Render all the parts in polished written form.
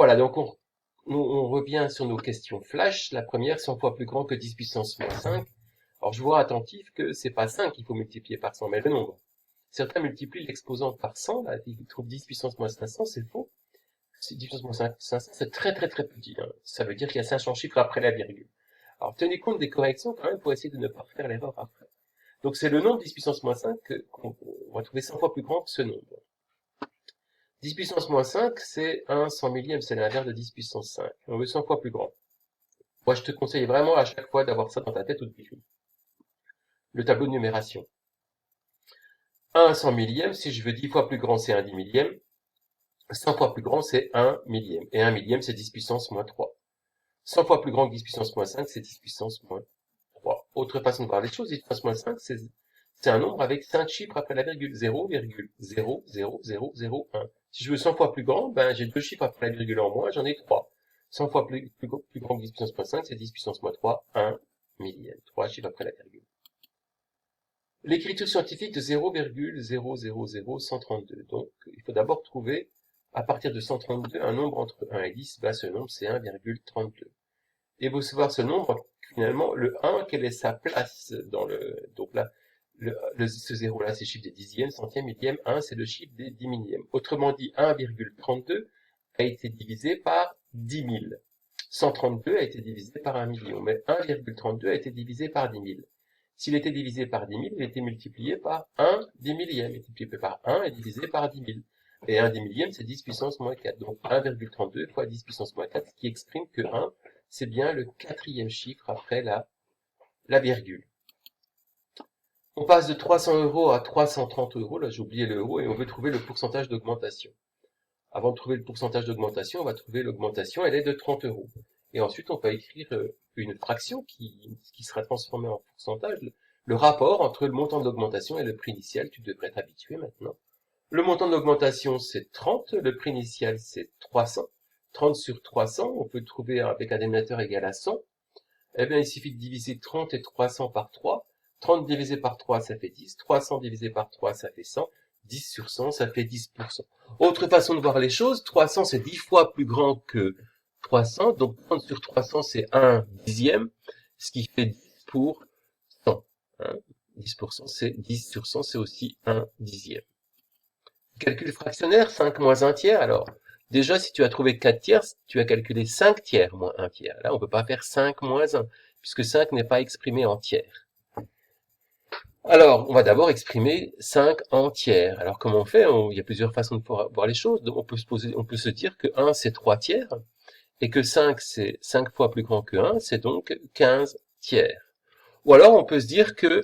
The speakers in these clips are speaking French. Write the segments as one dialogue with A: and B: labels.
A: Voilà, donc on revient sur nos questions flash. La première, 100 fois plus grand que 10 puissance moins 5. Alors je vois attentif que c'est pas 5 qu'il faut multiplier par 100, mais le nombre. Certains multiplient l'exposant par 100, là, ils trouvent 10 puissance moins 500, c'est faux. 10 puissance moins 500, c'est très très très petit. Hein. Ça veut dire qu'il y a 500 chiffres après la virgule. Alors tenez compte des corrections quand même pour essayer de ne pas faire l'erreur après. Donc c'est le nombre 10 puissance moins 5 qu'on va trouver 100 fois plus grand que ce nombre. 10 puissance moins 5, c'est 1 100 millième, c'est l'inverse de 10 puissance 5. On veut 100 fois plus grand. Moi, je te conseille vraiment à chaque fois d'avoir ça dans ta tête au début. Le tableau de numération. 1 100 millième, si je veux 10 fois plus grand, c'est 1 10 millième. 100 fois plus grand, c'est 1 millième. Et 1 millième, c'est 10 puissance moins 3. 100 fois plus grand que 10 puissance moins 5, c'est 10 puissance moins 3. Autre façon de voir les choses, 10 puissance moins 5, c'est un nombre avec 5 chiffres après la virgule. 0,00001. Si je veux 100 fois plus grand, ben, j'ai 2 chiffres après la virgule en moins, j'en ai 3. 100 fois plus grand que 10 puissance moins 5, c'est 10 puissance moins 3, 1 millième. 3 chiffres après la virgule. L'écriture scientifique de 0,000132. Donc, il faut d'abord trouver, à partir de 132, un nombre entre 1 et 10. Ben, ce nombre, c'est 1,32. Et vous savoir ce nombre, finalement, le 1, quelle est sa place dans donc là, ce 0 là, c'est le chiffre des dixièmes, centièmes, millièmes. 1, c'est le chiffre des 10 millièmes. Autrement dit, 1,32 a été divisé par 10 000. 132 a été divisé par 1 million, mais 1,32 a été divisé par 10 000. S'il était divisé par 10 000, il était multiplié par 1 10 millième. Multiplié par 1 et divisé par 10 000. Et 1 10 millième, c'est 10 puissance moins 4. Donc 1,32 fois 10 puissance moins 4, ce qui exprime que 1, c'est bien le quatrième chiffre après la virgule. On passe de 300 € à 330 €. Là, j'ai oublié le euro et on veut trouver le pourcentage d'augmentation. Avant de trouver le pourcentage d'augmentation, on va trouver l'augmentation, elle est de 30 €. Et ensuite, on va écrire une fraction qui sera transformée en pourcentage. Le rapport entre le montant de l'augmentation et le prix initial, tu devrais être habitué maintenant. Le montant de l'augmentation, c'est 30. Le prix initial, c'est 300. 30 sur 300, on peut trouver avec un dénominateur égal à 100. Eh bien, il suffit de diviser 30 et 300 par 3. 30 divisé par 3, ça fait 10. 300 divisé par 3, ça fait 100. 10 sur 100, ça fait 10%. Autre façon de voir les choses, 300, c'est 10 fois plus grand que 300. Donc, 30 sur 300, c'est 1 dixième, ce qui fait 10 pour 100. Hein, 10%, c'est 10 sur 100, c'est aussi 1 dixième. Calcul fractionnaire, 5 moins 1 tiers. Alors, déjà, si tu as trouvé 4 tiers, tu as calculé 5 tiers moins 1 tiers. Là, on ne peut pas faire 5 moins 1, puisque 5 n'est pas exprimé en tiers. Alors, on va d'abord exprimer 5 en tiers. Alors, comment on fait? Il y a plusieurs façons de voir les choses. Donc, on peut se dire que 1, c'est 3 tiers, et que 5, c'est 5 fois plus grand que 1, c'est donc 15 tiers. Ou alors, on peut se dire que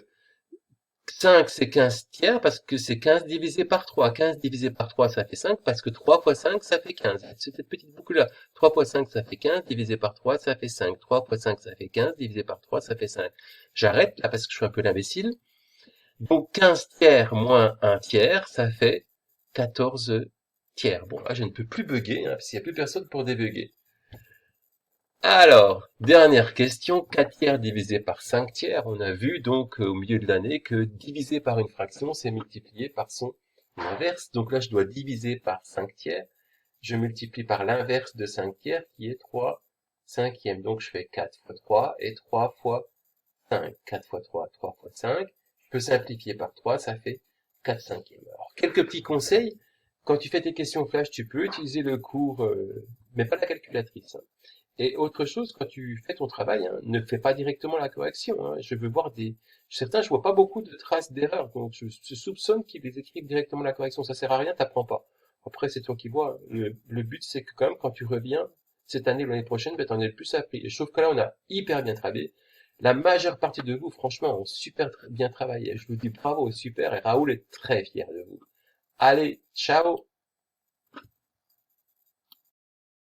A: 5, c'est 15 tiers parce que c'est 15 divisé par 3. 15 divisé par 3, ça fait 5 parce que 3 fois 5, ça fait 15. C'est cette petite boucle-là. 3 fois 5, ça fait 15. Divisé par 3, ça fait 5. 3 fois 5, ça fait 15. Divisé par 3, ça fait 5. J'arrête là parce que je suis un peu l'imbécile. Donc 15 tiers moins 1 tiers, ça fait 14 tiers. Bon, là, je ne peux plus bugger, hein, parce qu'il n'y a plus personne pour débugger. Alors, dernière question, 4 tiers divisé par 5 tiers. On a vu donc au milieu de l'année que diviser par une fraction, c'est multiplier par son inverse. Donc là, je dois diviser par 5 tiers. Je multiplie par l'inverse de 5 tiers qui est 3 cinquièmes. Donc je fais 4 fois 3 et 3 fois 5. 4 fois 3, 3 fois 5. Je peux simplifier par 3, ça fait 4 cinquièmes. Alors, quelques petits conseils. Quand tu fais tes questions flash, tu peux utiliser le cours, mais pas la calculatrice. Hein. Et autre chose, quand tu fais ton travail, hein, ne fais pas directement la correction. Hein. Je veux voir certains, je vois pas beaucoup de traces d'erreur, donc je soupçonne qu'ils les écrivent directement la correction. Ça sert à rien, t'apprends pas. Après, c'est toi qui vois. Le but, c'est que quand même, quand tu reviens cette année ou l'année prochaine, ben, t'en es le plus appris. Et je trouve que là, on a hyper bien travaillé. La majeure partie de vous, franchement, ont super bien travaillé. Je vous dis bravo, super, et Raoul est très fier de vous. Allez, ciao!